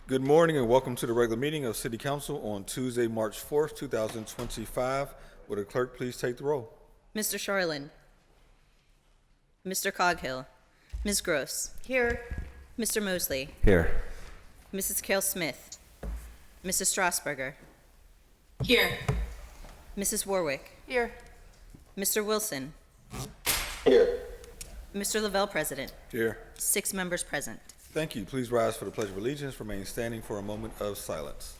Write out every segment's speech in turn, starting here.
Good morning and welcome to the regular meeting of City Council on Tuesday, March 4th, 2025. Would the clerk please take the roll? Mr. Shoreland. Mr. Coghill. Ms. Gross. Here. Mr. Mosley. Here. Mrs. Cale Smith. Mrs. Strasburger. Here. Mrs. Warwick. Here. Mr. Wilson. Here. Mr. Lavelle, President. Here. 6 members present. Thank you. Please rise for the Pledge of Allegiance. Remain standing for a moment of silence.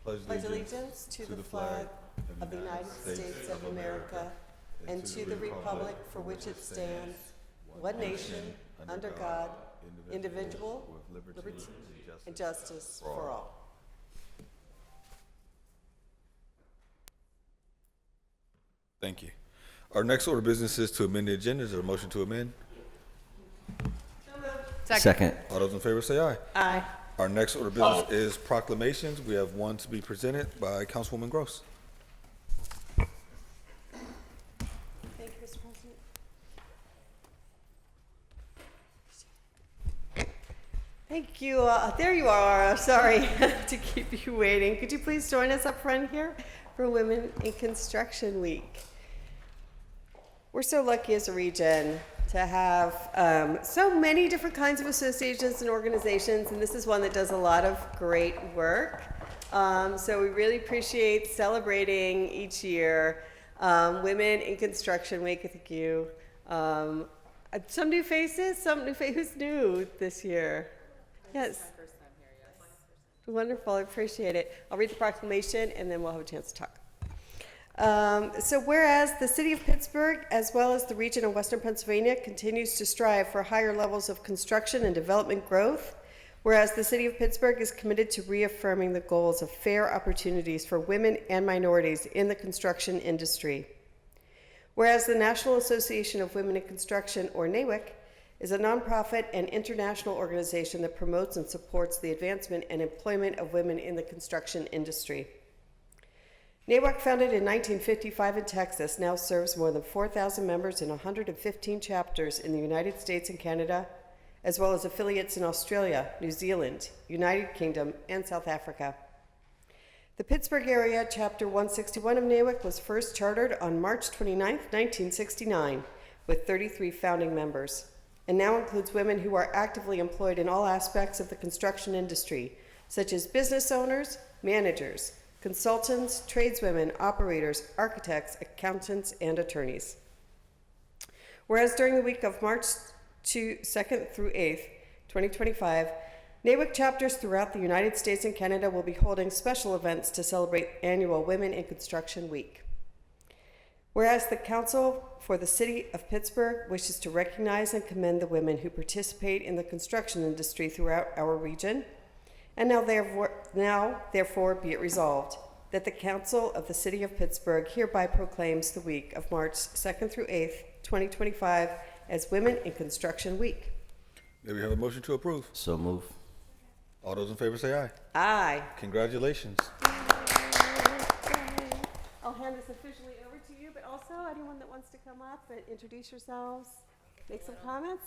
Pledge allegiance to the flag of the United States of America and to the republic for which it stands, one nation, under God, indivisible, with liberty and justice for all. Thank you. Our next order of business is to amend the agenda. Is there a motion to amend? Second. All those in favor say aye. Aye. Our next order of business is proclamations. We have one to be presented by Councilwoman Gross. Thank you, Mr. President. Thank you. There you are. Sorry to keep you waiting. Could you please join us up front here for Women in Construction Week? We're so lucky as a region to have so many different kinds of associations and organizations, and this is one that does a lot of great work. So we really appreciate celebrating each year Women in Construction Week. Thank you. Some new faces, who's new this year? Yes. Wonderful, I appreciate it. I'll read the proclamation and then we'll have a chance to talk. So whereas the City of Pittsburgh, as well as the region of Western Pennsylvania, continues to strive for higher levels of construction and development growth, whereas the City of Pittsburgh is committed to reaffirming the goals of fair opportunities for women and minorities in the construction industry. Whereas the National Association of Women in Construction, or NAWIC, is a nonprofit and international organization that promotes and supports the advancement and employment of women in the construction industry. NAWIC, founded in 1955 in Texas, now serves more than 4,000 members in 115 chapters in the United States and Canada, as well as affiliates in Australia, New Zealand, United Kingdom, and South Africa. The Pittsburgh area, Chapter 161 of NAWIC, was first chartered on March 29, 1969, with 33 founding members, and now includes women who are actively employed in all aspects of the construction industry, such as business owners, managers, consultants, tradeswomen, operators, architects, accountants, and attorneys. Whereas during the week of March 2nd through 8th, 2025, NAWIC chapters throughout the United States and Canada will be holding special events to celebrate annual Women in Construction Week. Whereas the Council for the City of Pittsburgh wishes to recognize and commend the women who participate in the construction industry throughout our region, and now therefore be it resolved that the Council of the City of Pittsburgh hereby proclaims the week of March 2nd through 8th, 2025 as Women in Construction Week. May we have a motion to approve? So move. All those in favor say aye. Aye. Congratulations. I'll hand this officially over to you, but also anyone that wants to come up and introduce yourselves, make some comments.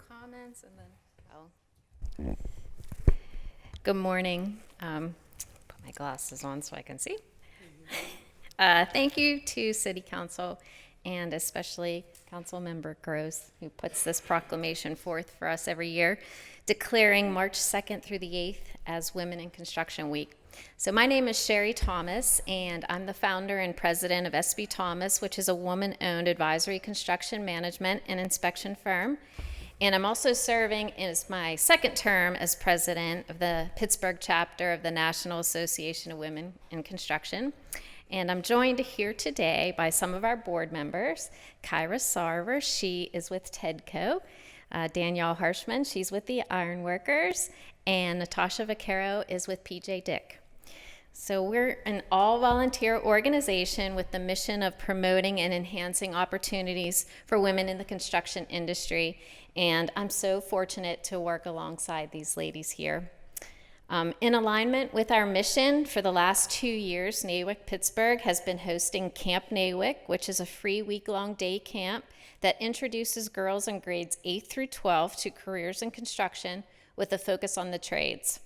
Comments and then I'll. Good morning. Put my glasses on so I can see. Thank you to City Council and especially Councilmember Gross, who puts this proclamation forth for us every year, declaring March 2nd through the 8th as Women in Construction Week. So my name is Sherry Thomas, and I'm the founder and president of SB Thomas, which is a woman-owned advisory construction management and inspection firm. And I'm also serving as my second term as president of the Pittsburgh chapter of the National Association of Women in Construction. And I'm joined here today by some of our board members. Kyra Sarver, she is with TEDCO. Danielle Harshman, she's with the Ironworkers. And Natasha Vaccaro is with PJ Dick. So we're an all-volunteer organization with the mission of promoting and enhancing opportunities for women in the construction industry. And I'm so fortunate to work alongside these ladies here. In alignment with our mission, for the last 2 years, NAWIC Pittsburgh has been hosting Camp NAWIC, which is a free week-long day camp that introduces girls in grades 8 through 12 to careers in construction with a focus on the trades.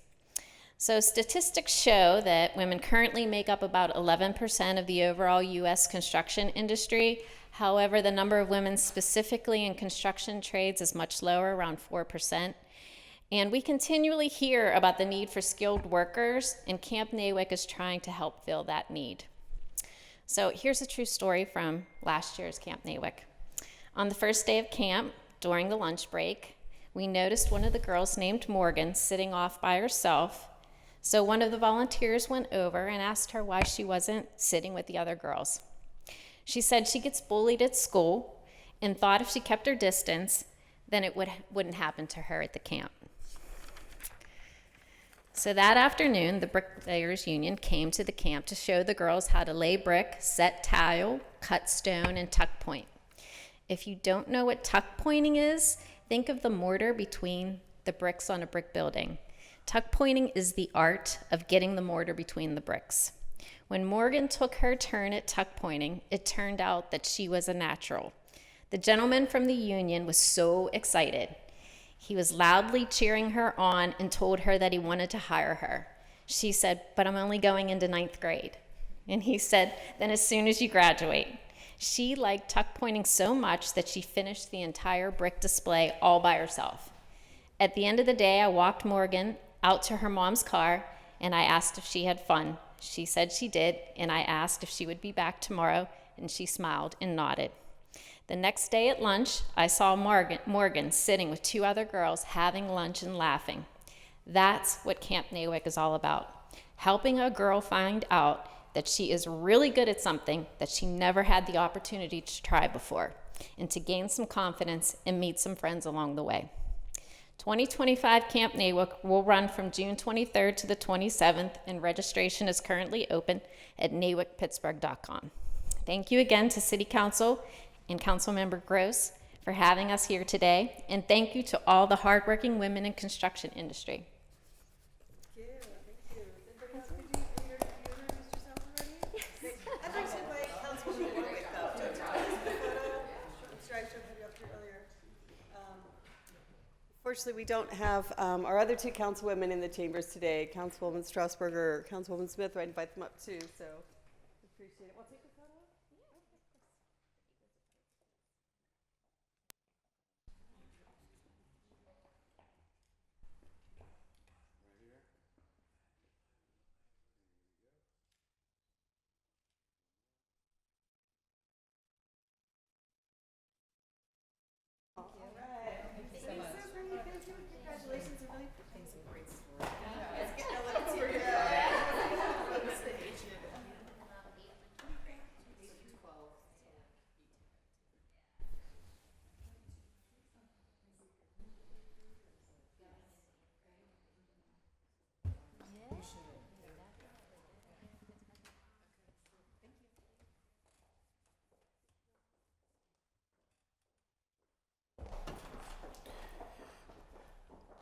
So statistics show that women currently make up about 11% of the overall U.S. construction industry. However, the number of women specifically in construction trades is much lower, around 4%. And we continually hear about the need for skilled workers, and Camp Nawick is trying to help fill that need. So here's a true story from last year's Camp Nawick. On the first day of camp, during the lunch break, we noticed one of the girls named Morgan sitting off by herself. So one of the volunteers went over and asked her why she wasn't sitting with the other girls. She said she gets bullied at school and thought if she kept her distance, then it wouldn't happen to her at the camp. So that afternoon, the Bricklayers Union came to the camp to show the girls how to lay brick, set tile, cut stone, and tuck point. If you don't know what tuck pointing is, think of the mortar between the bricks on a brick building. Tuck pointing is the art of getting the mortar between the bricks. When Morgan took her turn at tuck pointing, it turned out that she was a natural. The gentleman from the union was so excited. He was loudly cheering her on and told her that he wanted to hire her. She said, "But I'm only going into 9th grade." And he said, "Then as soon as you graduate." She liked tuck pointing so much that she finished the entire brick display all by herself. At the end of the day, I walked Morgan out to her mom's car, and I asked if she had fun. She said she did, and I asked if she would be back tomorrow, and she smiled and nodded. The next day at lunch, I saw Morgan sitting with 2 other girls having lunch and laughing. That's what Camp Nawick is all about, helping a girl find out that she is really good at something that she never had the opportunity to try before, and to gain some confidence and meet some friends along the way. 2025 Camp Nawick will run from June 23rd to the 27th, and registration is currently open at nawickpittsburgh.com. Thank you again to City Council and Councilmember Gross for having us here today, and thank you to all the hardworking women in construction industry. Thank you. Could you introduce yourself already? I'd like to invite Councilwoman Warwick up to take the photo. I'm sorry, I should have had you up here earlier. Fortunately, we don't have our other 2 councilwomen in the chambers today, Councilwoman Strasburger or Councilwoman Smith. I'd invite them up too, so appreciate it. Want to take the photo? Congratulations, a really great story. Let's get a look at you.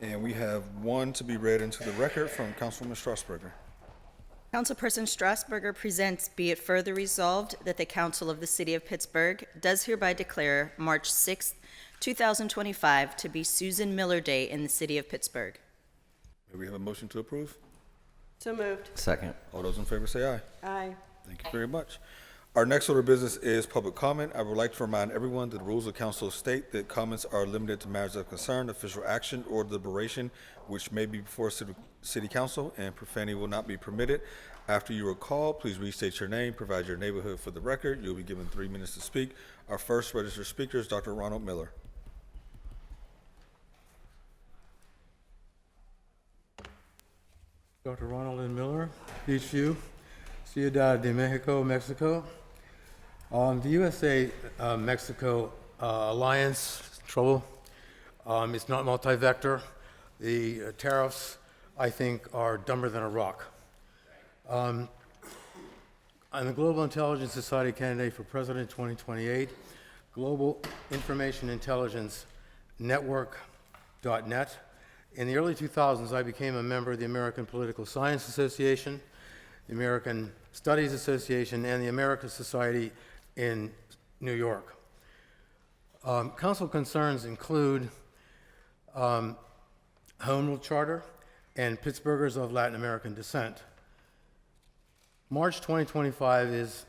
And we have one to be read into the record from Councilwoman Strasburger. Councilperson Strasburger presents, be it further resolved that the Council of the City of Pittsburgh does hereby declare March 6, 2025 to be Susan Miller Day in the City of Pittsburgh. May we have a motion to approve? So moved. Second. All those in favor say aye. Aye. Thank you very much. Our next order of business is public comment. I would like to remind everyone that the rules of council state that comments are limited to matters of concern, official action, or deliberation, which may be before city council, and profanity will not be permitted. After you are called, please restate your name, provide your neighborhood for the record. You'll be given 3 minutes to speak. Our first registered speaker is Dr. Ronald Miller. Dr. Ronald N. Miller, Beachview, Ciudad de Mexico, Mexico. The USA-Mexico alliance trouble. It's not multi-vector. The tariffs, I think, are dumber than a rock. I'm the Global Intelligence Society candidate for President 2028, Global Information Intelligence Network.net. In the early 2000s, I became a member of the American Political Science Association, the American Studies Association, and the American Society in New York. Council concerns include Home Rule Charter, and Pittsburghers of Latin American descent. March 2025 is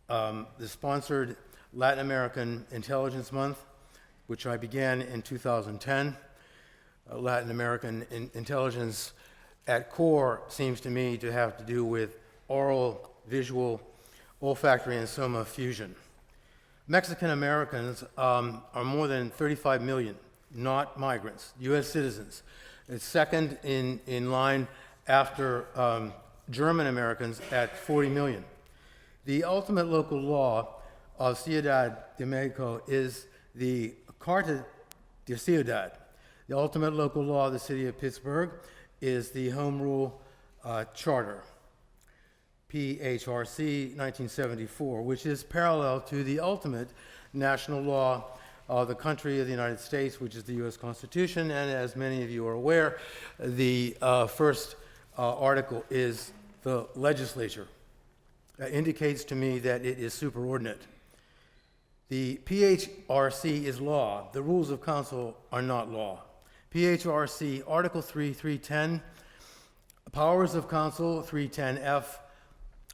the sponsored Latin American Intelligence Month, which I began in 2010. Latin American intelligence at core seems to me to have to do with oral, visual, olfactory, and soma fusion. Mexican Americans are more than 35 million, not migrants, U.S. citizens. It's second in line after German Americans at 40 million. The ultimate local law of Ciudad de Mexico is the Carta de Ciudad. The ultimate local law of the city of Pittsburgh is the Home Rule Charter, PHRC 1974, which is parallel to the ultimate national law of the country of the United States, which is the U.S. Constitution. And as many of you are aware, the first article is the legislature. Indicates to me that it is superordinate. The PHRC is law. The rules of council are not law. PHRC Article 3, 310, Powers of Council 310F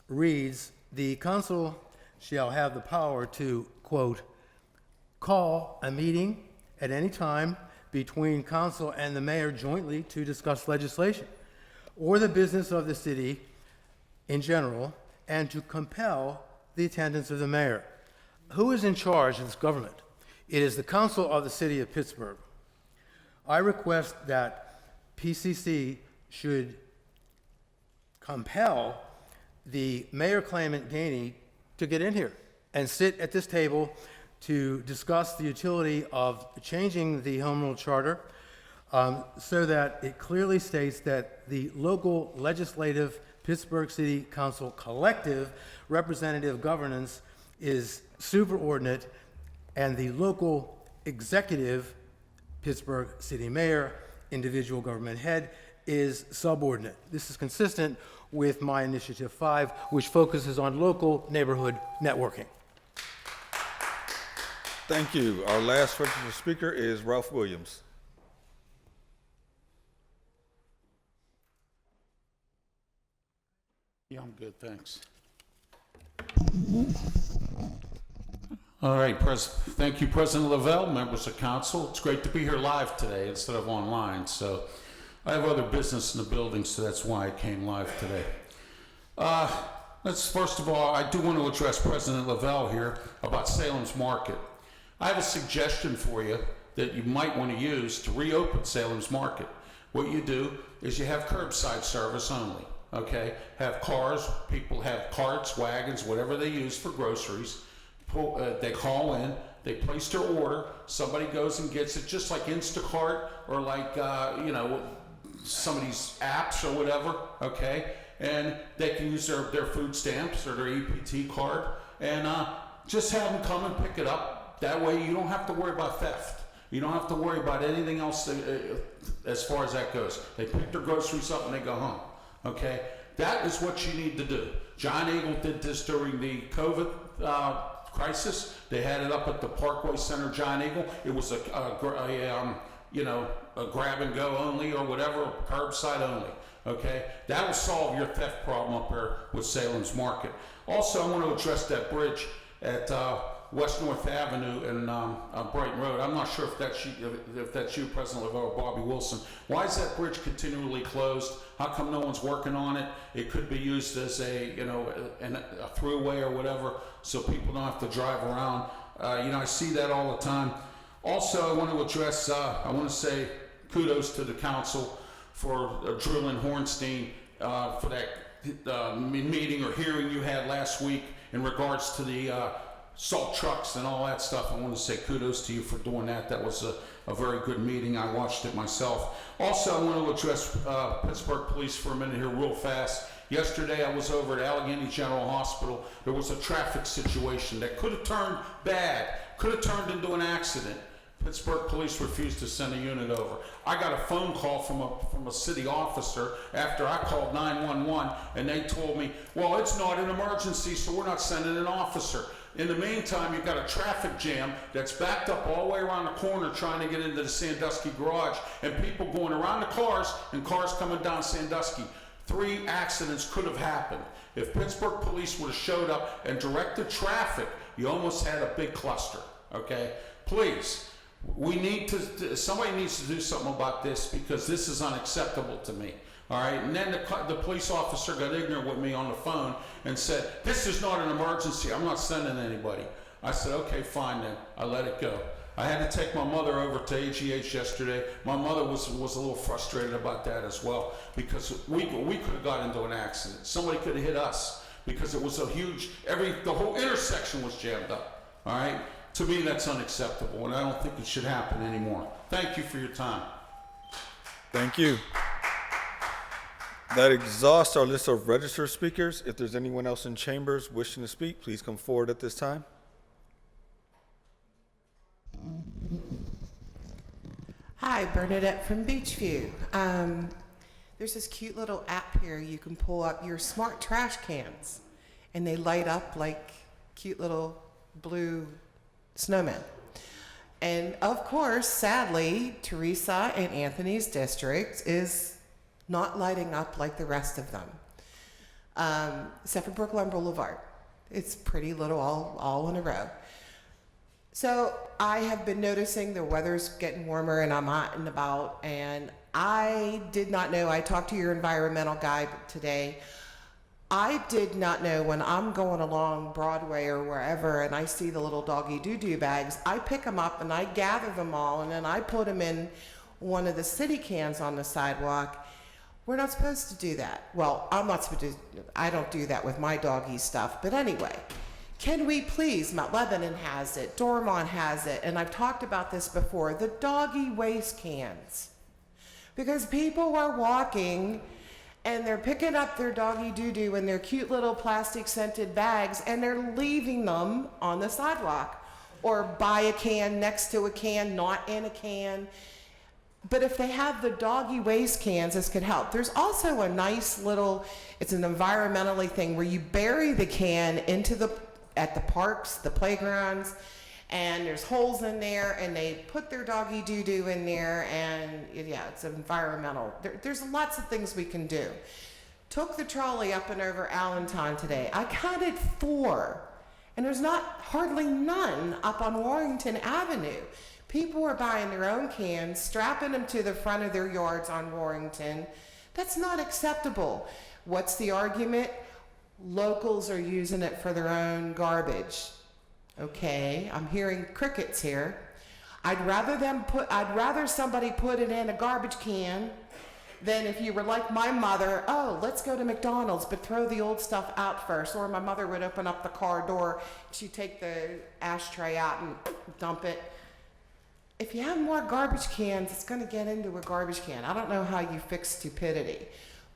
reads, the council shall have the power to, quote, call a meeting at any time between council and the mayor jointly to discuss legislation or the business of the city in general, and to compel the attendance of the mayor. Who is in charge of this government? It is the council of the city of Pittsburgh. I request that PCC should compel the mayor claimant Gainey to get in here and sit at this table to discuss the utility of changing the Home Rule Charter so that it clearly states that the local legislative Pittsburgh City Council collective representative governance is superordinate and the local executive Pittsburgh City Mayor, individual government head, is subordinate. This is consistent with my Initiative 5, which focuses on local neighborhood networking. Thank you. Our last registered speaker is Ralph Williams. Yeah, I'm good, thanks. All right, thank you, President Lavelle, members of council. It's great to be here live today instead of online. So I have other business in the building, so that's why I came live today. First of all, I do want to address President Lavelle here about Salem's Market. I have a suggestion for you that you might want to use to reopen Salem's Market. What you do is you have curbside service only. Okay, have cars, people have carts, wagons, whatever they use for groceries. They call in, they place their order, somebody goes and gets it, just like Instacart or like, some of these apps or whatever, okay? And they can use their food stamps or their EPT card and just have them come and pick it up. That way you don't have to worry about theft. You don't have to worry about anything else as far as that goes. They pick their groceries up and they go home. Okay, that is what you need to do. John Eagle did this during the COVID crisis. They had it up at the Parkway Center, John Eagle. It was a grab and go only or whatever, curbside only. Okay, that will solve your theft problem up there with Salem's Market. Also, I want to address that bridge at West North Avenue and Brighton Road. I'm not sure if that's you, President Lavelle or Bobby Wilson. Why is that bridge continually closed? How come no one's working on it? It could be used as a throughway or whatever, so people don't have to drive around. I see that all the time. Also, I want to address. I want to say kudos to the council for Drew and Hornstein for that meeting or hearing you had last week in regards to the salt trucks and all that stuff. I want to say kudos to you for doing that. That was a very good meeting. I watched it myself. Also, I want to address Pittsburgh Police for a minute here real fast. Yesterday, I was over at Allegheny General Hospital. There was a traffic situation that could have turned bad, could have turned into an accident. Pittsburgh Police refused to send a unit over. I got a phone call from a city officer after I called 911, and they told me, well, it's not an emergency, so we're not sending an officer. In the meantime, you've got a traffic jam that's backed up all the way around the corner trying to get into the Sandusky garage, and people going around the cars and cars coming down Sandusky. 3 accidents could have happened. If Pittsburgh police would have showed up and directed traffic, you almost had a big cluster, okay? Please, we need to, somebody needs to do something about this because this is unacceptable to me. All right, and then the police officer got ignorant with me on the phone and said, this is not an emergency, I'm not sending anybody. I said, okay, fine then, I let it go. I had to take my mother over to AGH yesterday. My mother was a little frustrated about that as well because we could have got into an accident. Somebody could have hit us because it was a huge, the whole intersection was jammed up, all right? To me, that's unacceptable, and I don't think it should happen anymore. Thank you for your time. Thank you. That exhausts our list of registered speakers. If there's anyone else in chambers wishing to speak, please come forward at this time. Hi, Bernadette from Beachview. There's this cute little app here. You can pull up your smart trash cans, and they light up like cute little blue snowmen. And of course, sadly, Teresa and Anthony's district is not lighting up like the rest of them, except for Brookline Boulevard. It's pretty little all in a row. So I have been noticing the weather's getting warmer and I'm out and about, and I did not know, I talked to your environmental guy today, I did not know when I'm going along Broadway or wherever and I see the little doggy doo-doo bags, I pick them up and I gather them all and then I put them in one of the city cans on the sidewalk. We're not supposed to do that. Well, I'm not supposed to, I don't do that with my doggy stuff, but anyway, can we please, Mount Lebanon has it, Dormont has it, and I've talked about this before, the doggy waste cans. Because people are walking and they're picking up their doggy doo-doo in their cute little plastic scented bags and they're leaving them on the sidewalk or by a can, next to a can, not in a can. But if they have the doggy waste cans, this could help. There's also a nice little, it's an environmentally thing where you bury the can at the parks, the playgrounds, and there's holes in there and they put their doggy doo-doo in there and yeah, it's environmental. There's lots of things we can do. Took the trolley up and over Allentown today. I counted 4 and there's hardly none up on Warrington Avenue. People are buying their own cans, strapping them to the front of their yards on Warrington. That's not acceptable. What's the argument? Locals are using it for their own garbage. Okay, I'm hearing crickets here. I'd rather somebody put it in a garbage can than if you were like my mother, oh, let's go to McDonald's, but throw the old stuff out first. Or my mother would open up the car door, she'd take the ashtray out and dump it. If you have more garbage cans, it's going to get into a garbage can. I don't know how you fix stupidity.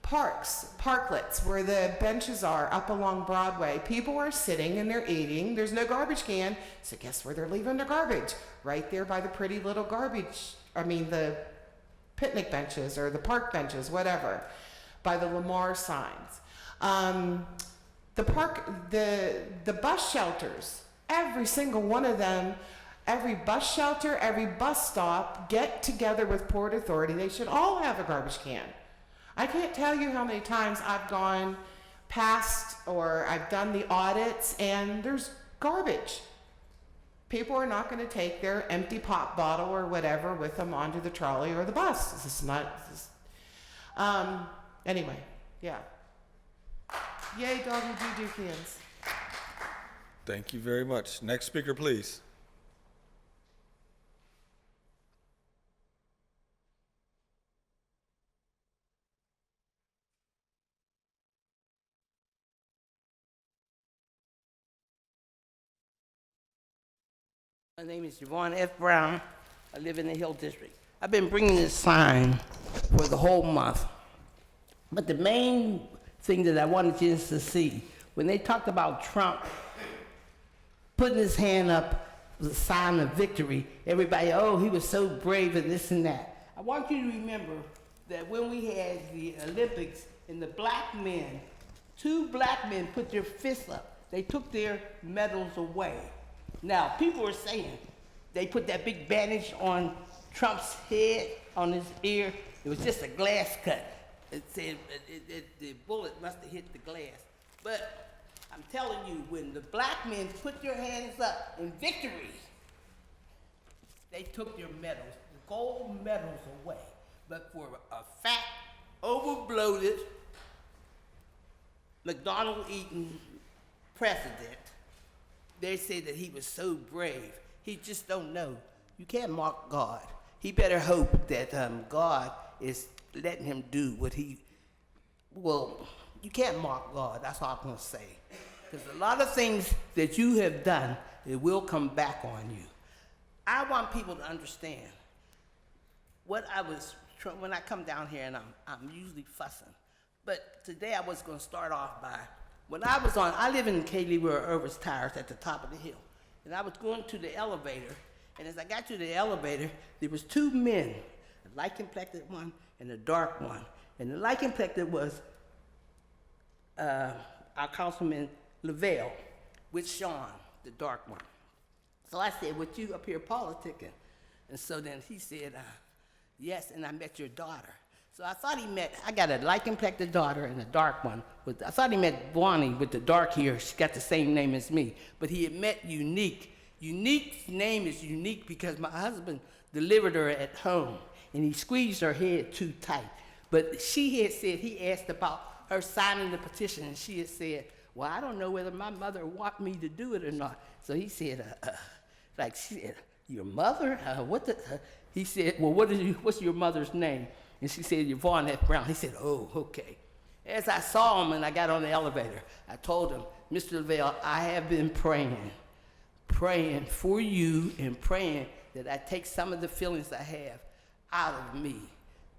Parklets, where the benches are up along Broadway. People are sitting and they're eating. There's no garbage can, so guess where they're leaving their garbage? Right there by the pretty little the picnic benches or the park benches, whatever, by the Lamar signs. The bus shelters, every single one of them, every bus shelter, every bus stop, get together with Port Authority. They should all have a garbage can. I can't tell you how many times I've gone past or I've done the audits and there's garbage. People are not going to take their empty pop bottle or whatever with them onto the trolley or the bus. Anyway, yeah. Yay, doggy doo-doo cans. Thank you very much. Next speaker, please. My name is Yvonne F. Brown. I live in the Hill District. I've been bringing this sign for the whole month. But the main thing that I wanted you to see, when they talked about Trump putting his hand up, the sign of victory, everybody, oh, he was so brave and this and that. I want you to remember that when we had the Olympics and the black men, 2 black men put their fists up They took their medals away. Now, people are saying they put that big bandage on Trump's head, on his ear. It was just a glass cut. It said the bullet must have hit the glass. But I'm telling you, when the black men put their hands up in victory, they took their medals, the gold medals away. But for a fat, overbloated, McDonald-eating president, they say that he was so brave. He just don't know. You can't mock God. He better hope that God is letting him do what he, well, you can't mock God. That's all I'm going to say. Because a lot of things that you have done, it will come back on you. I want people to understand what I was, when I come down here and I'm usually fussing. But today I was going to start off by, when I live in Kaylee where Irvis Tires at the top of the hill. And I was going to the elevator, and as I got to the elevator, there was two men, a light-complected one and a dark one. And the light-complected was our Councilman Lavelle with Sean, the dark one. So I said, "What you up here politicking?" And so then he said, "Yes, and I met your daughter." So I thought I got a light-complected daughter and a dark one. I thought he met Bonnie with the dark hair. She got the same name as me. But he had met Unique. Unique's name is Unique because my husband delivered her at home, and he squeezed her head too tight. But she had said, he asked about her signing the petition, and she had said, "Well, I don't know whether my mother want me to do it or not." So he said, she said, "Your mother? He said, "Well, what's your mother's name?" And she said, "Yvonne F. Brown." He said, "Oh, okay." As I saw him and I got on the elevator, I told him, "Mr. Lavelle, I have been praying for you and praying that I take some of the feelings I have out of me,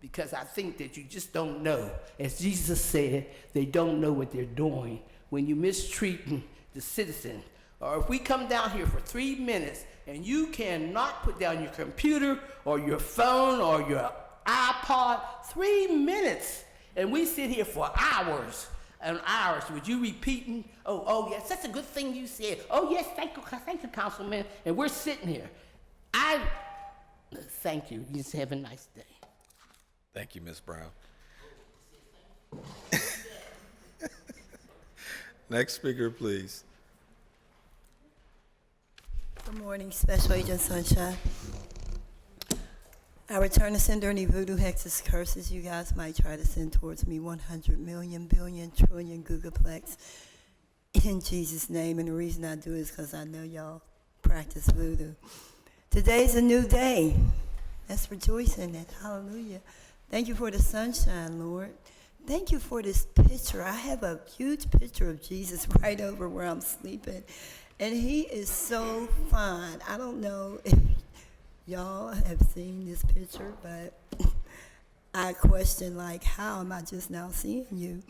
because I think that you just don't know. As Jesus said, they don't know what they're doing when you mistreating the citizen. Or if we come down here for 3 minutes and you cannot put down your computer or your phone or your iPod, 3 minutes, and we sit here for hours and hours with you repeating, oh yes, that's a good thing you said. Oh yes, thank you, Councilman." And we're sitting here. Thank you. You just have a nice day. Thank you, Ms. Brown. Next speaker, please. Good morning, Special Agent Sunshine. I return to sender any voodoo hexes, curses you guys might try to send towards me, 100 million, billion, trillion, googolplex, in Jesus' name. And the reason I do is because I know y'all practice voodoo. Today's a new day. Let's rejoice in it. Hallelujah. Thank you for the sunshine, Lord. Thank you for this picture. I have a huge picture of Jesus right over where I'm sleeping. And he is so fine. I don't know if y'all have seen this picture, but I question, like, how am I just now seeing you?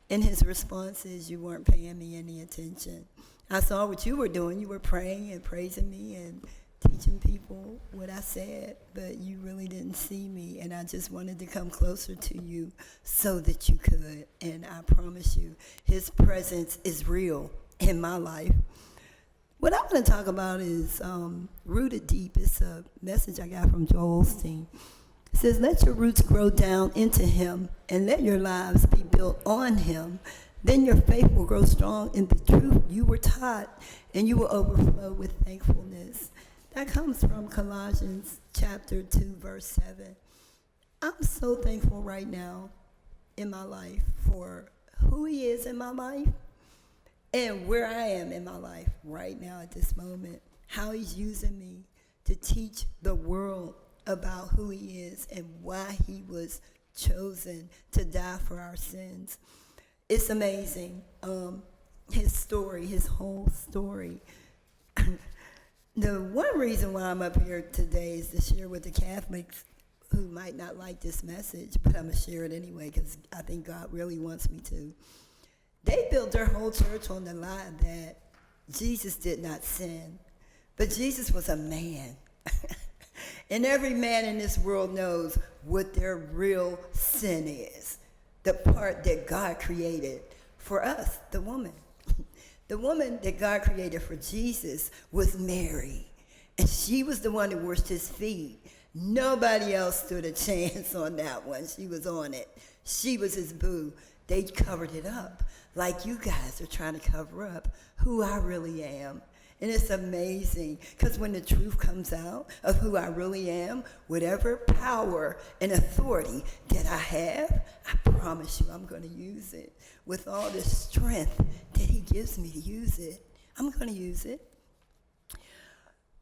And his response is, "You weren't paying me any attention. I saw what you were doing. You were praying and praising me and teaching people what I said, but you really didn't see me, and I just wanted to come closer to you so that you could." And I promise you, his presence is real in my life. What I want to talk about is Rooted Deep. It's a message I got from Joel Osteen. It says, "Let your roots grow down into him, and let your lives be built on him. Then your faith will grow strong in the truth you were taught, and you will overflow with thankfulness." That comes from Colossians chapter 2, verse 7. I'm so thankful right now in my life for who he is in my life and where I am in my life right now at this moment, how he's using me to teach the world about who he is and why he was chosen to die for our sins. It's amazing, his story, his whole story. The one reason why I'm up here today is to share with the Catholics who might not like this message, but I'm going to share it anyway because I think God really wants me to. They built their whole church on the lie that Jesus did not sin, but Jesus was a man. And every man in this world knows what their real sin is, the part that God created for us, the woman. The woman that God created for Jesus was Mary, and she was the one that washed his feet. Nobody else stood a chance on that one. She was on it. She was his boo. They covered it up like you guys are trying to cover up who I really am. And it's amazing because when the truth comes out of who I really am, whatever power and authority that I have, I promise you I'm going to use it with all the strength that he gives me to use it. I'm going to use it.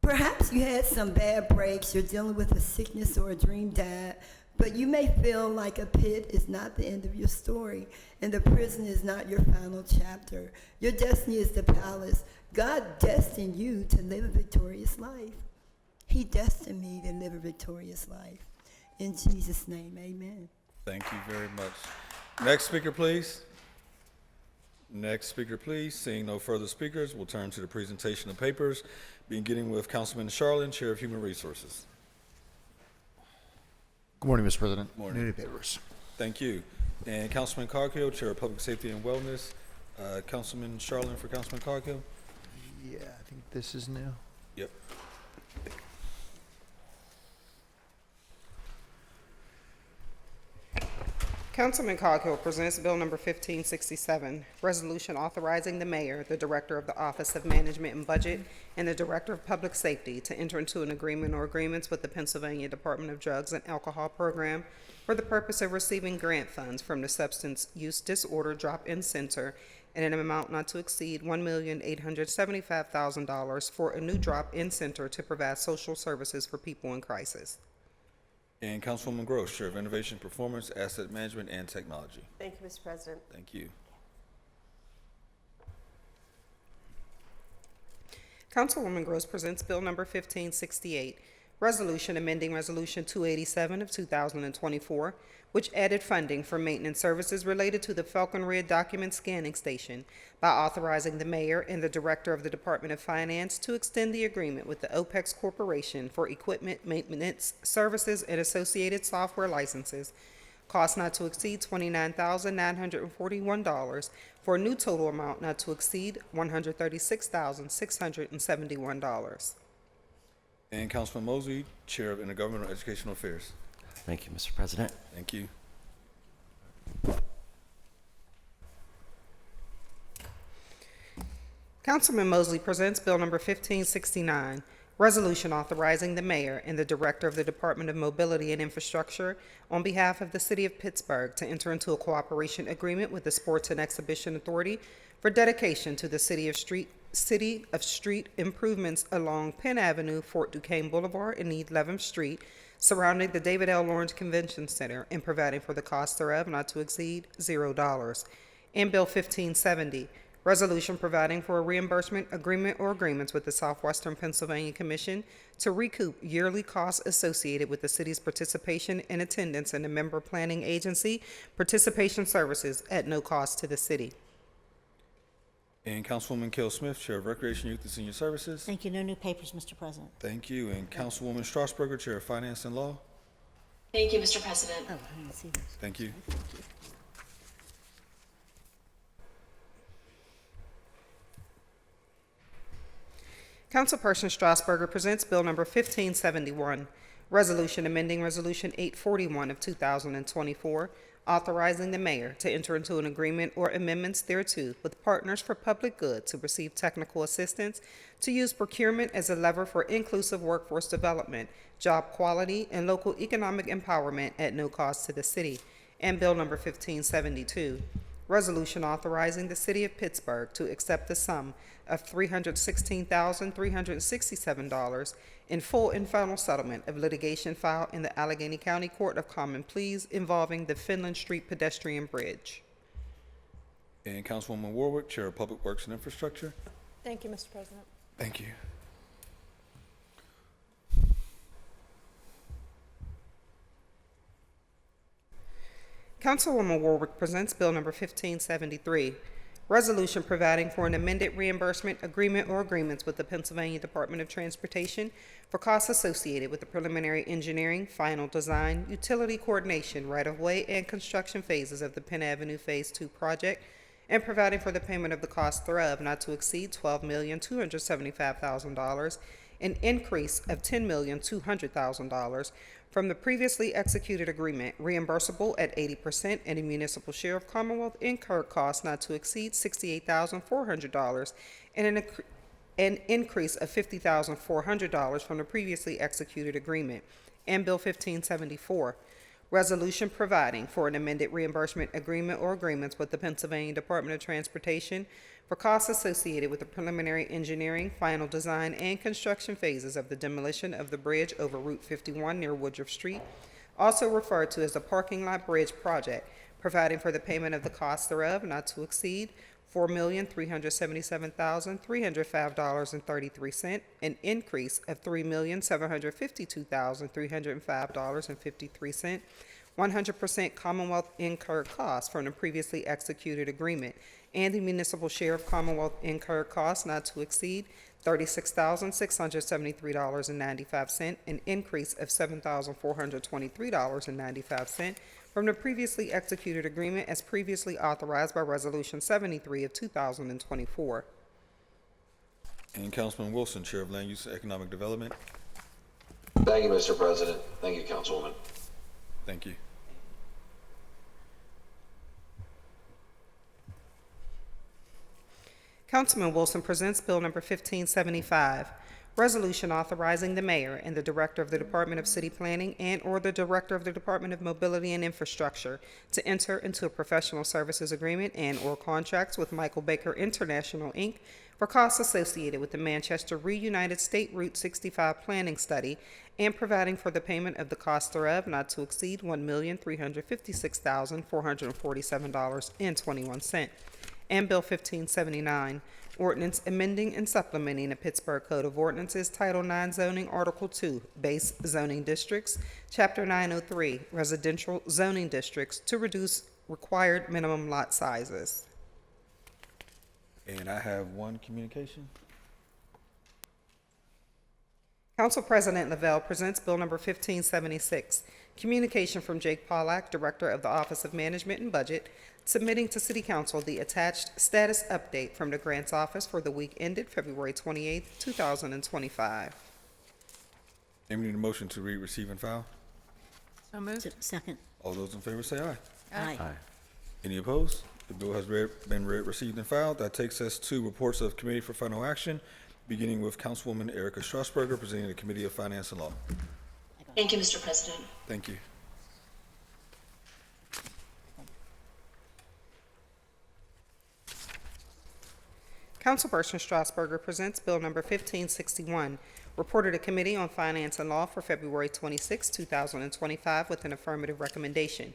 Perhaps you had some bad breaks, you're dealing with a sickness or a dream died, but you may feel like a pit is not the end of your story, and the prison is not your final chapter. Your destiny is the palace. God destined you to live a victorious life. He destined me to live a victorious life. In Jesus' name, amen. Thank you very much. Next speaker, please. Next speaker, please. Seeing no further speakers, we'll turn to the presentation of papers, beginning with Councilman Charlin, Chair of Human Resources. Good morning, Mr. President. Morning. New papers. Thank you. And Councilman Coghill, Chair of Public Safety and Wellness. Councilman Charlin for Councilman Coghill. Yeah, I think this is new. Yep. Councilman Coghill presents Bill Number 1567, Resolution authorizing the mayor, the Director of the Office of Management and Budget, and the Director of Public Safety to enter into an agreement or agreements with the Pennsylvania Department of Drugs and Alcohol Program for the purpose of receiving grant funds from the Substance Use Disorder Drop-In Center in an amount not to exceed $1,875,000 for a new drop-in center to provide social services for people in crisis. And Councilwoman Gross, Chair of Innovation, Performance, Asset Management, and Technology. Thank you, Mr. President. Thank you. Councilwoman Gross presents Bill Number 1568, Resolution amending Resolution 287 of 2024, which added funding for maintenance services related to the Falcon Red document scanning station by authorizing the mayor and the director of the Department of Finance to extend the agreement with the OPEX Corporation for equipment maintenance services and associated software licenses, cost not to exceed $29,941 for a new total amount not to exceed $136,671. And Councilman Mosley, Chair of Intergovernmental Educational Affairs. Thank you, Mr. President. Thank you. Councilman Mosley presents Bill Number 1569, Resolution authorizing the mayor and the director of the Department of Mobility and Infrastructure on behalf of the city of Pittsburgh to enter into a cooperation agreement with the Sports and Exhibition Authority for dedication to the City of Street improvements along Penn Avenue, Fort Duquesne Boulevard, and 11th Street, surrounding the David L. Lawrence Convention Center and providing for the cost thereof not to exceed $0. And Bill 1570, Resolution providing for a reimbursement agreement or agreements with the Southwestern Pennsylvania Commission to recoup yearly costs associated with the city's participation and attendance in the member planning agency participation services at no cost to the city. And Councilwoman Kell Smith, Chair of Recreation, Youth, and Senior Services. Thank you. No new papers, Mr. President. Thank you. And Councilwoman Strasburger, Chair of Finance and Law. Thank you, Mr. President. Oh, I didn't see this. Thank you. Councilperson Strasburger presents Bill Number 1571, Resolution amending Resolution 841 of 2024, authorizing the mayor to enter into an agreement or amendments thereto with Partners for Public Good to receive technical assistance to use procurement as a lever for inclusive workforce development, job quality, and local economic empowerment at no cost to the city. And Bill Number 1572, Resolution authorizing the city of Pittsburgh to accept the sum of $316,367 in full and final settlement of litigation filed in the Allegheny County Court of Common Pleas involving the Finland Street pedestrian bridge. And Councilwoman Warwick, Chair of Public Works and Infrastructure. Thank you, Mr. President. Thank you. Councilwoman Warwick presents Bill Number 1573, Resolution providing for an amended reimbursement agreement or agreements with the Pennsylvania Department of Transportation for costs associated with the preliminary engineering, final design, utility coordination, right-of-way, and construction phases of the Penn Avenue Phase 2 project and providing for the payment of the cost thereof not to exceed $12,275,000, an increase of $10,200,000 from the previously executed agreement, reimbursable at 80%, and a municipal share of Commonwealth incurred costs not to exceed $68,400, and an increase of $50,400 from the previously executed agreement. And Bill 1574, resolution providing for an amended reimbursement agreement or agreements with the Pennsylvania Department of Transportation for costs associated with the preliminary engineering, final design, and construction phases of the demolition of the bridge over Route 51 near Woodruff Street, also referred to as the Parking Lot Bridge Project, providing for the payment of the cost thereof not to exceed $4,377,305.33, an increase of $3,752,305.53, 100% Commonwealth incurred costs from the previously executed agreement, and the municipal share of Commonwealth incurred costs not to exceed $36,673.95, an increase of $7,423.95 from the previously executed agreement as previously authorized by Resolution 73 of 2024. And Councilman Wilson, Chair of Land Use and Economic Development. Thank you, Mr. President. Thank you, Councilwoman. Thank you. Councilman Wilson presents Bill number 1575, resolution authorizing the mayor and the director of the Department of City Planning and/or the director of the Department of Mobility and Infrastructure to enter into a professional services agreement and/or contracts with Michael Baker International, Inc. for costs associated with the Manchester Reunited State Route 65 planning study and providing for the payment of the cost thereof not to exceed $1,356,447.21. And Bill 1579, ordinance amending and supplementing the Pittsburgh Code of Ordinances, Title 9 Zoning, Article 2, Base Zoning Districts, Chapter 903, Residential Zoning Districts, to reduce required minimum lot sizes. And I have one communication. Council President Lavelle presents Bill number 1576, communication from Jake Pollack, Director of the Office of Management and Budget, submitting to City Council the attached status update from the Grants Office for the week ended February 28, 2025. And we need a motion to read, receive, and file. So moved. Second. All those in favor say aye. Aye. Any opposed? The bill has been read, received, and filed. That takes us to reports of committee for final action, beginning with Councilwoman Erica Strasburger, presenting the Committee of Finance and Law. Thank you, Mr. President. Thank you. Councilperson Strasburger presents Bill number 1561, reported to Committee on Finance and Law for February 26, 2025, with an affirmative recommendation.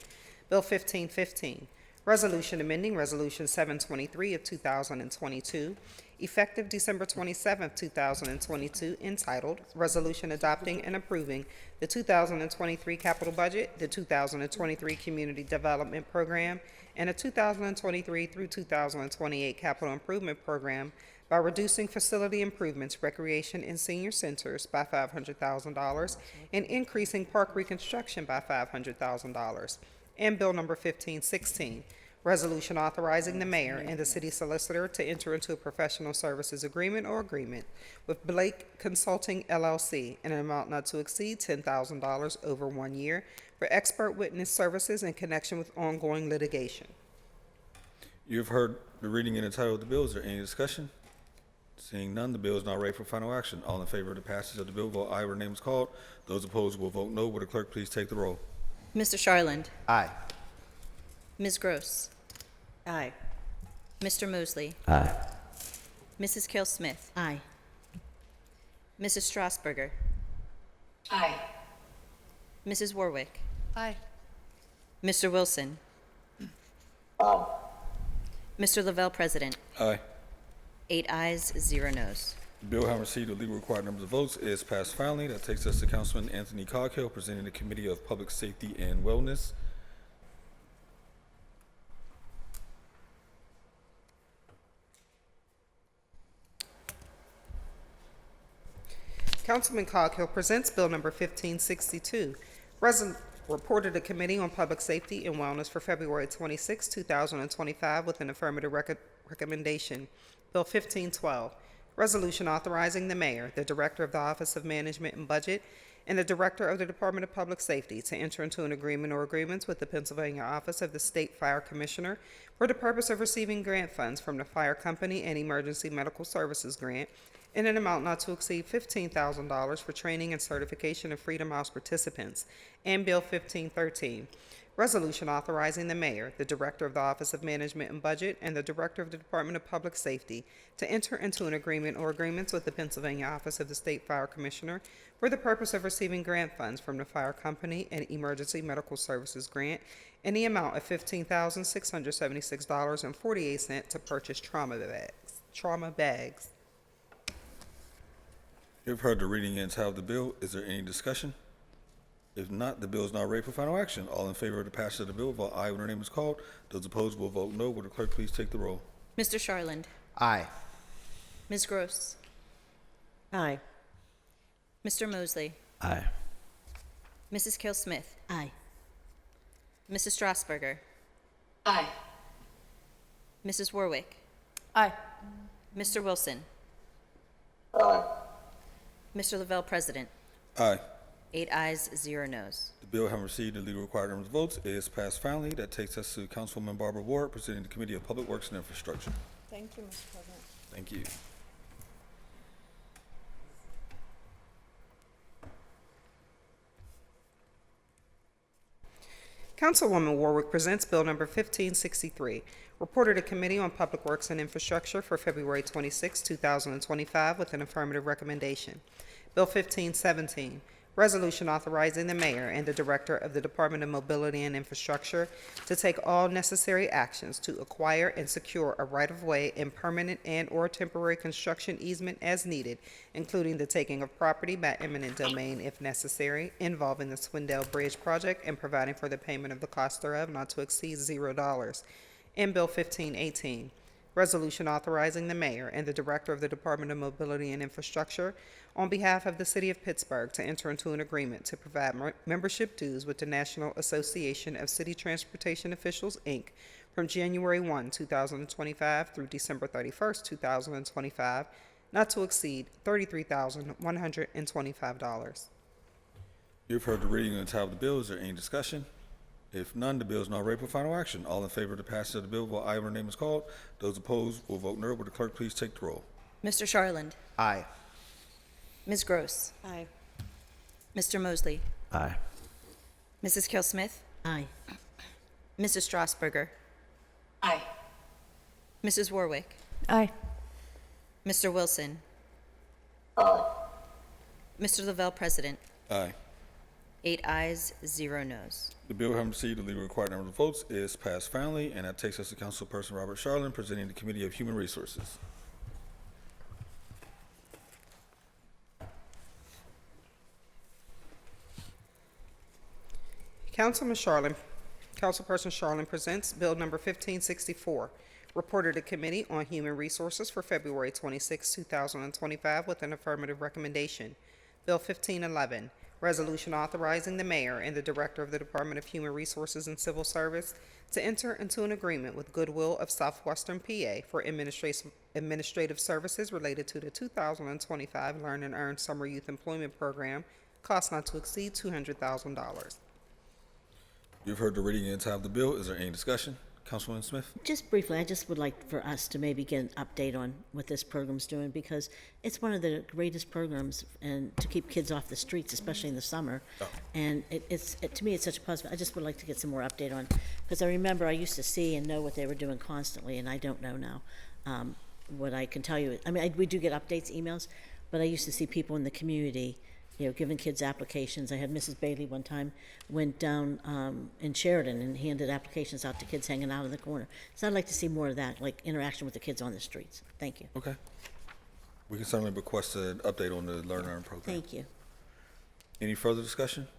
Bill 1515, resolution amending Resolution 723 of 2022, effective December 27, 2022, entitled Resolution Adopting and Approving the 2023 Capital Budget, the 2023 Community Development Program, and a 2023 through 2028 Capital Improvement Program by reducing facility improvements, recreation, and senior centers by $500,000 and increasing park reconstruction by $500,000. And Bill number 1516, resolution authorizing the mayor and the city solicitor to enter into a professional services agreement or agreement with Blake Consulting LLC in an amount not to exceed $10,000 over 1 year for expert witness services in connection with ongoing litigation. You have heard the reading and the title of the bill. Is there any discussion? Seeing none, the bill is now ready for final action. All in favor of the passage of the bill, vote aye where name is called. Those opposed will vote no. Will the clerk please take the roll? Mr. Charland. Aye. Ms. Gross. Aye. Mr. Mosley. Aye. Mrs. Kell Smith. Aye. Mrs. Strasburger. Aye. Mrs. Warwick. Aye. Mr. Wilson. Aye. Mr. Lavelle, President. Aye. 8 ayes, 0 noes. The bill, having received the legal required numbers of votes, is passed finally. That takes us to Councilman Anthony Coghill, presenting the Committee of Public Safety and Wellness. Councilman Coghill presents Bill number 1562, reported to Committee on Public Safety and Wellness for February 26, 2025, with an affirmative recommendation. Bill 1512, resolution authorizing the mayor, the director of the Office of Management and Budget, and the director of the Department of Public Safety to enter into an agreement or agreements with the Pennsylvania Office of the State Fire Commissioner for the purpose of receiving grant funds from the Fire Company and Emergency Medical Services Grant in an amount not to exceed $15,000 for training and certification of Freedom House participants, and Bill 1513, resolution authorizing the mayor, the director of the Office of Management and Budget, and the director of the Department of Public Safety to enter into an agreement or agreements with the Pennsylvania Office of the State Fire Commissioner for the purpose of receiving grant funds from the Fire Company and Emergency Medical Services Grant in the amount of $15,676.48 to purchase trauma bags. You've heard the reading and title of the bill. Is there any discussion? If not, the bill is now ready for final action. All in favor of the passage of the bill, vote aye when her name is called. Those opposed will vote no. Will the clerk please take the roll? Mr. Charland. Aye. Ms. Gross. Aye. Mr. Mosley. Aye. Mrs. Kell Smith. Aye. Mrs. Strasburger. Aye. Mrs. Warwick. Aye. Mr. Wilson. Aye. Mr. Lavelle, President. Aye. 8 ayes, 0 noes. The bill, having received the legal required number of votes, is passed finally. That takes us to Councilwoman Barbara Ward, presenting the Committee of Public Works and Infrastructure. Thank you, Mr. President. Thank you. Councilwoman Warwick presents Bill Number 1563, reported to Committee on Public Works and Infrastructure for February 26, 2025, with an affirmative recommendation. Bill 1517, resolution authorizing the mayor and the director of the Department of Mobility and Infrastructure to take all necessary actions to acquire and secure a right-of-way and permanent and/or temporary construction easement as needed, including the taking of property by eminent domain if necessary, involving the Swindell Bridge project and providing for the payment of the cost thereof not to exceed $0. And Bill 1518, resolution authorizing the mayor and the director of the Department of Mobility and Infrastructure on behalf of the city of Pittsburgh to enter into an agreement to provide membership dues with the National Association of City Transportation Officials, Inc. from January 1, 2025 through December 31, 2025, not to exceed $33,125. You've heard the reading and title of the bill. Is there any discussion? If none, the bill is now ready for final action. All in favor of the passage of the bill, vote aye when her name is called. Those opposed will vote no. Will the clerk please take the roll? Mr. Charland. Aye. Ms. Gross. Aye. Mr. Mosley. Aye. Mrs. Kell Smith. Aye. Mrs. Strasburger. Aye. Mrs. Warwick. Aye. Mr. Wilson. Aye. Mr. Lavelle, President. Aye. 8 ayes, 0 noes. The bill, having received the legal required number of votes, is passed finally, and that takes us to Councilperson Robert Charlin, presenting the Committee of Human Resources. Councilperson Charlin presents Bill Number 1564, reported to Committee on Human Resources for February 26, 2025, with an affirmative recommendation. Bill 1511, resolution authorizing the mayor and the director of the Department of Human Resources and Civil Service to enter into an agreement with Goodwill of Southwestern PA for administrative services related to the 2025 Learn and Earn Summer Youth Employment Program, cost not to exceed $200,000. You've heard the reading and title of the bill. Is there any discussion? Councilwoman Smith? Just briefly, I just would like for us to maybe get an update on what this program's doing, because it's one of the greatest programs and to keep kids off the streets, especially in the summer. Oh. And to me, it's such a positive. I just would like to get some more update on, because I remember I used to see and know what they were doing constantly, and I don't know now. What I can tell you, we do get updates, emails, but I used to see people in the community, giving kids applications. I had Mrs. Bailey one time went down in Sheridan and handed applications out to kids hanging out in the corner. So I'd like to see more of that, like interaction with the kids on the streets. Thank you. Okay. We can certainly request an update on the Learn and Earn program. Thank you. Any further discussion?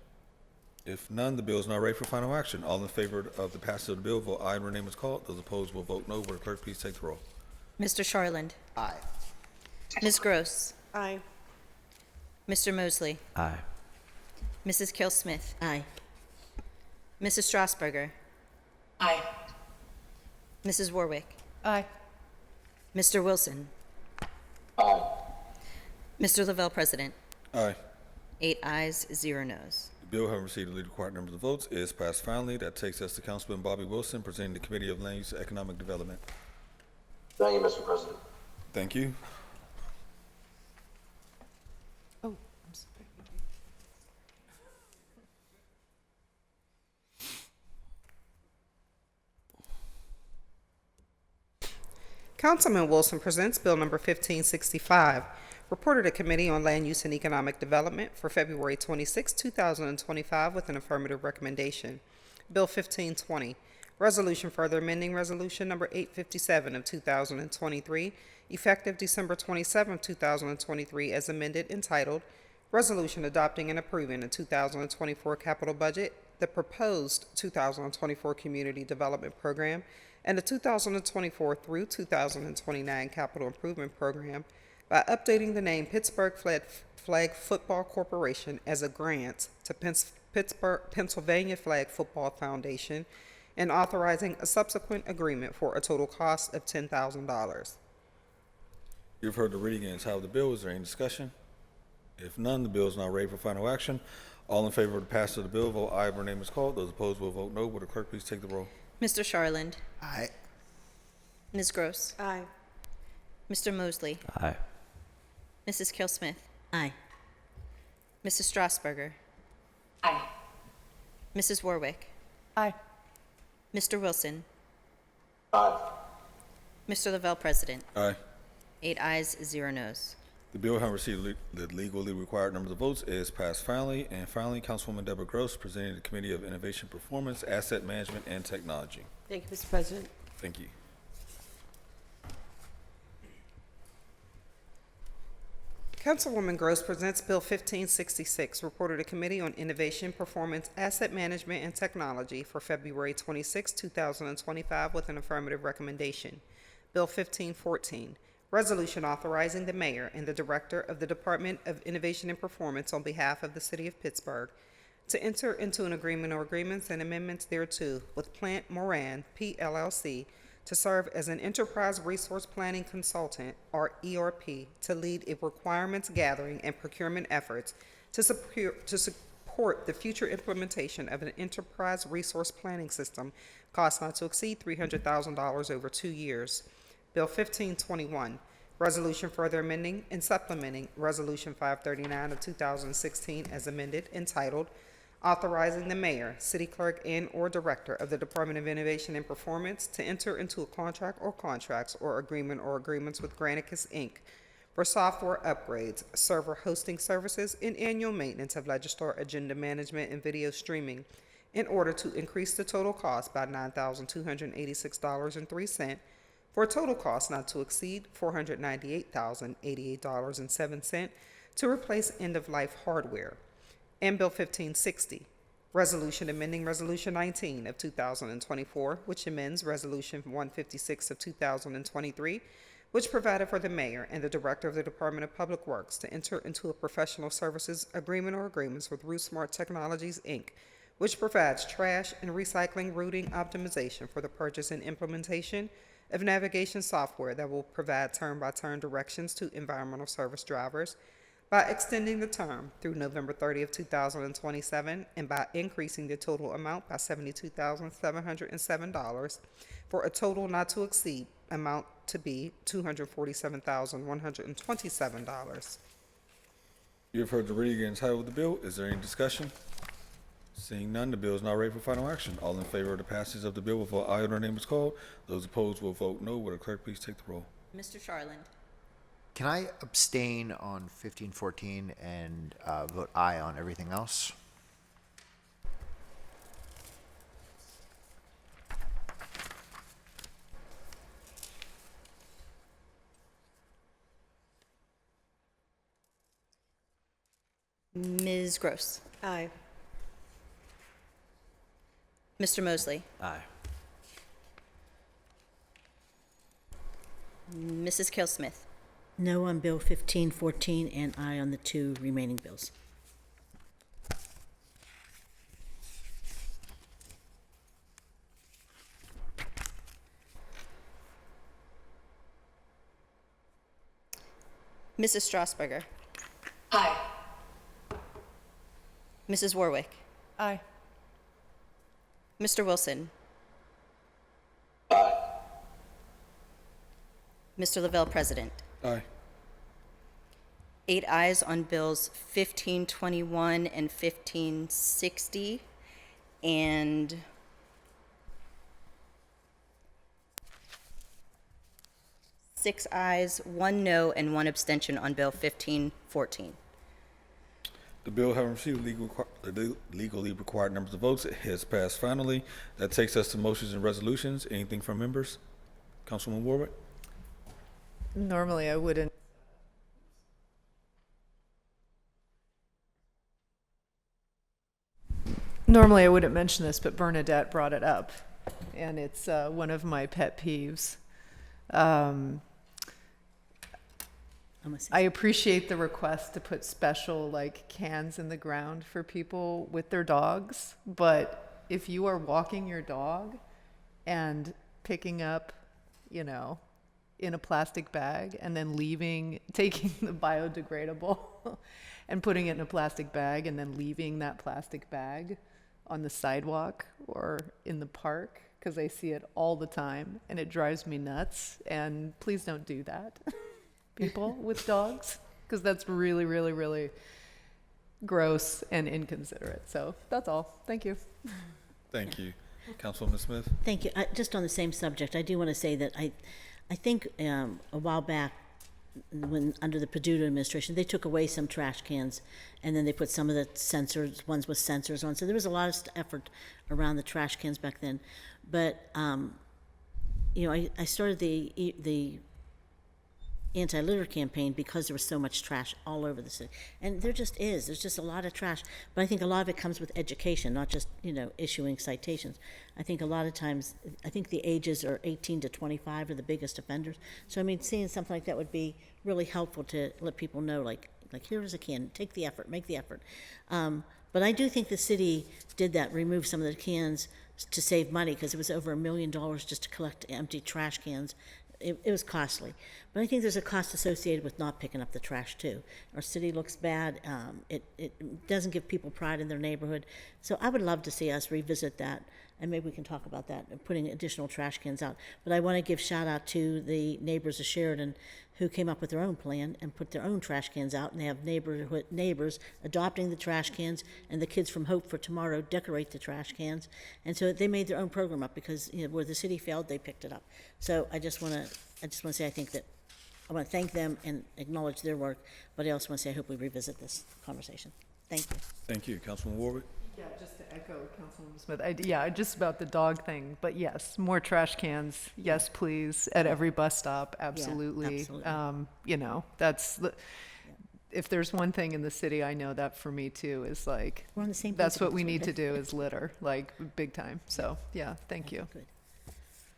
If none, the bill is now ready for final action. All in favor of the passage of the bill, vote aye when your name is called. Those opposed will vote no. Will the clerk please take the roll? Mr. Charland. Aye. Ms. Gross. Aye. Mr. Mosley. Aye. Mrs. Kell Smith. Aye. Mrs. Strasburger. Aye. Mrs. Warwick. Aye. Mr. Wilson. Aye. Mr. Lavelle, President. Aye. 8 ayes, 0 noes. The bill, having received the legal required numbers of votes, is passed finally. That takes us to Councilman Bobby Wilson, presenting the Committee of Land Use and Economic Development. Thank you, Mr. President. Thank you. Oh, I'm sorry. Councilman Wilson presents Bill Number 1565, reported to Committee on Land Use and Economic Development for February 26, 2025, with an affirmative recommendation. Bill 1520, resolution further amending Resolution Number 857 of 2023, effective December 27, 2023, as amended, entitled Resolution Adopting and Approving the 2024 Capital Budget, the proposed 2024 Community Development Program, and the 2024 through 2029 Capital Improvement Program by updating the name Pittsburgh Flag Football Corporation as a grant to Pittsburgh, Pennsylvania Flag Football Foundation, and authorizing a subsequent agreement for a total cost of $10,000. You've heard the reading and title of the bill. Is there any discussion? If none, the bill is now ready for final action. All in favor of the passage of the bill, vote aye when your name is called. Those opposed will vote no. Will the clerk please take the roll? Mr. Charland. Aye. Ms. Gross. Aye. Mr. Mosley. Aye. Mrs. Kelsmith. Aye. Mrs. Strasburger. Aye. Mrs. Warwick. Aye. Mr. Wilson. Aye. Mr. Lavelle, President. Aye. 8 ayes, 0 noes. The bill, having received the legally required numbers of votes, is passed finally. And finally, Councilwoman Deborah Gross, presenting the Committee of Innovation, Performance, Asset Management, and Technology. Thank you, Mr. President. Thank you. Councilwoman Gross presents Bill 1566, reported to Committee on Innovation, Performance, Asset Management, and Technology for February 26, 2025, with an affirmative recommendation. Bill 1514, resolution authorizing the mayor and the director of the Department of Innovation and Performance on behalf of the City of Pittsburgh to enter into an agreement or agreements and amendments thereto with Plant Moran, PLLC, to serve as an enterprise resource planning consultant, or ERP, to lead a requirements gathering and procurement efforts to support the future implementation of an enterprise resource planning system, cost not to exceed $300,000 over 2 years. Bill 1521, resolution further amending and supplementing Resolution 539 of 2016 as amended, entitled authorizing the mayor, city clerk, and/or director of the Department of Innovation and Performance to enter into a contract or contracts or agreements with Granicus, Inc. for software upgrades, server hosting services, and annual maintenance of Legistar agenda management and video streaming in order to increase the total cost by $9,286.03 for a total cost not to exceed $498,088.07 to replace end-of-life hardware. And Bill 1560, resolution amending Resolution 19 of 2024, which amends Resolution 156 of 2023, which provided for the mayor and the director of the Department of Public Works to enter into a professional services agreement or agreements with Route Smart Technologies, Inc., which provides trash and recycling routing optimization for the purchase and implementation of navigation software that will provide turn-by-turn directions to environmental service drivers, by extending the term through November 30 of 2027 and by increasing the total amount by $72,707 for a total not to exceed amount to be $247,127. You have heard the reading and title of the bill. Is there any discussion? Seeing none, the bill is now ready for final action. All in favor of the passage of the bill will vote aye when their name is called. Those opposed will vote no. Will the clerk please take the roll? Mr. Charland. Can I abstain on 1514 and vote aye on everything else? Ms. Gross. Aye. Mr. Mosley. Aye. Mrs. Kelsmith. No on Bill 1514 and aye on the 2 remaining bills. Mrs. Strasburger. Aye. Mrs. Warwick. Aye. Mr. Wilson. Aye. Mr. Lavelle, President. Aye. 8 ayes on bills 1521 and 1560, and 6 ayes, 1 no, and 1 abstention on bill 1514. The bill, having received the legally required numbers of votes, has passed finally. That takes us to motions and resolutions. Anything from members? Councilwoman Warwick? Normally, I wouldn't. Normally, I wouldn't mention this, but Bernadette brought it up, and it's one of my pet peeves. I appreciate the request to put special cans in the ground for people with their dogs, but if you are walking your dog and picking up, in a plastic bag and then taking the biodegradable and putting it in a plastic bag and then leaving that plastic bag on the sidewalk or in the park, because I see it all the time and it drives me nuts. And please don't do that, people with dogs, because that's really, really, really gross and inconsiderate. So that's all. Thank you. Thank you. Councilwoman Smith? Thank you. Just on the same subject, I do want to say that I think a while back, when under the Perdue administration, they took away some trash cans, and then they put some of the ones with sensors on. So there was a lot of effort around the trash cans back then. But I started the anti-litter campaign because there was so much trash all over the city, and there's just a lot of trash. But I think a lot of it comes with education, not just issuing citations. I think a lot of times, the ages are 18 to 25 are the biggest offenders. So seeing something like that would be really helpful to let people know, like here's a can, take the effort, make the effort. But I do think the city did that, remove some of the cans to save money, because it was over $1 million just to collect empty trash cans. It was costly. But I think there's a cost associated with not picking up the trash too. Our city looks bad. It doesn't give people pride in their neighborhood. So I would love to see us revisit that, and maybe we can talk about that, and putting additional trash cans out. But I want to give shout out to the neighbors of Sheridan who came up with their own plan and put their own trash cans out, and they have neighbors adopting the trash cans, and the kids from Hope for Tomorrow decorate the trash cans. And so they made their own program up, because where the city failed, they picked it up. So I just want to say, I think that I want to thank them and acknowledge their work, but I also want to say I hope we revisit this conversation. Thank you. Thank you. Councilwoman Warwick? Yeah, just to echo Councilwoman Smith, just about the dog thing, but yes, more trash cans, yes, please, at every bus stop, absolutely. If there's one thing in the city, I know that for me too, is we're on the same that's what principles, we need right? to do, is litter, big time. So, yeah, thank you. Good.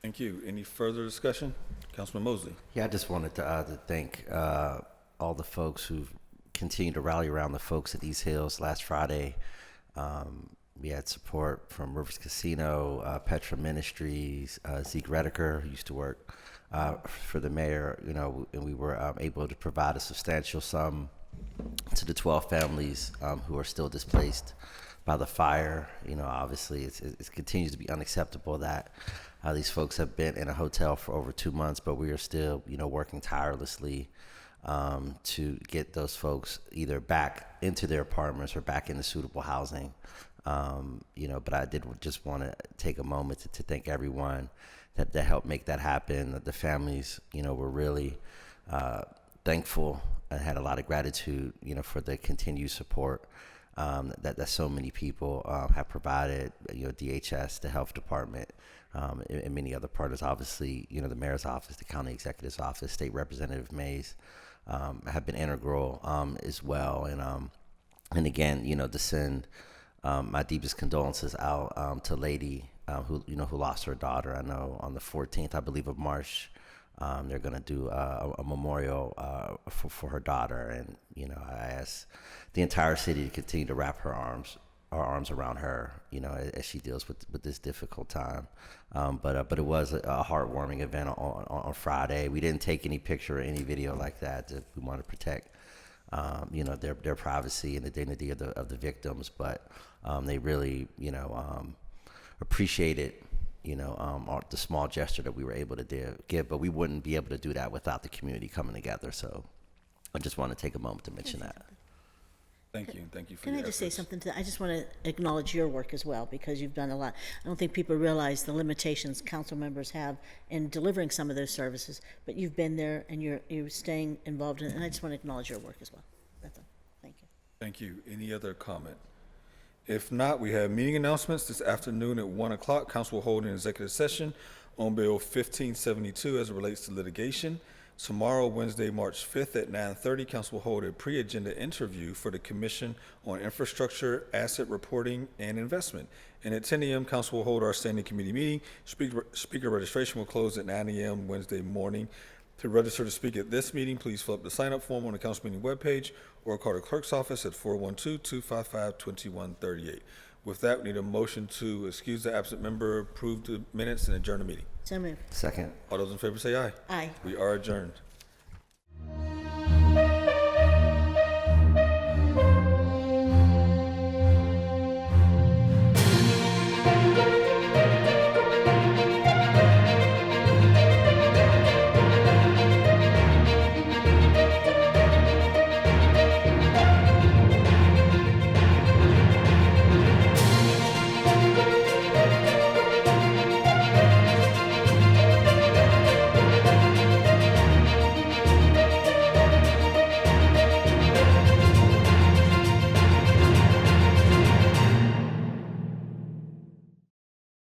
Thank you. Any further discussion? Councilman Mosley? Yeah, I just wanted to thank all the folks who've continued to rally around the folks at East Hills last Friday. We had support from Rivers Casino, Petra Ministries, Zeke Rediker, who used to work for the mayor, and we were able to provide a substantial sum to the 12 families who are still displaced by the fire. Obviously, it continues to be unacceptable that these folks have been in a hotel for over 2 months, but we are still, working tirelessly to get those folks either back into their apartments or back into suitable housing. But I did just want to take a moment to thank everyone that helped make that happen. The families, were really thankful and had a lot of gratitude, for the continued support that so many people have provided. DHS, the health department, and many other partners. Obviously, the mayor's office, the county executive's office, State Representative Mays have been integral as well. And again, to send my deepest condolences out to Lady, who lost her daughter. I know on the 14th, I believe, of March, they're going to do a memorial for her daughter. And, I ask the entire city to continue to wrap her arms our arms around her, you know, as she deals with this difficult time. But it was a heartwarming event on Friday. We didn't take any picture or any video like that. We want to protect, you know, their privacy and the dignity of the victims. But they really, you know, appreciated, you know, the small gesture that we were able to give. But we wouldn't be able to do that without the community coming together. So I just want to take a moment to mention that. Thank you. Thank you for Can your I just say efforts. something to that? I just want to acknowledge your work as well, because you've done a lot. I don't think people realize the limitations council members have in delivering some of those services, but you've been there and you're staying involved in it, and I just want to acknowledge your work as well. That's all. Thank you. Thank you. Any other comment? If not, we have meeting announcements. This afternoon at 1 o'clock, council will hold an executive session on Bill 1572 as it relates to litigation. Tomorrow, Wednesday, March 5th at 9:30, council will hold a pre-agenda interview for the Commission on Infrastructure, Asset Reporting, and Investment. And at 10 a.m., council will hold our standing committee meeting. Speaker registration will close at 9 a.m. Wednesday morning. To register to speak at this meeting, please fill up the sign-up form on the council meeting webpage or call the clerk's office at 412-255-2138. With that, we need a motion to excuse the absent member, approve the minutes, and adjourn the meeting. So moved. Second. All those in favor say aye. Aye. We are adjourned.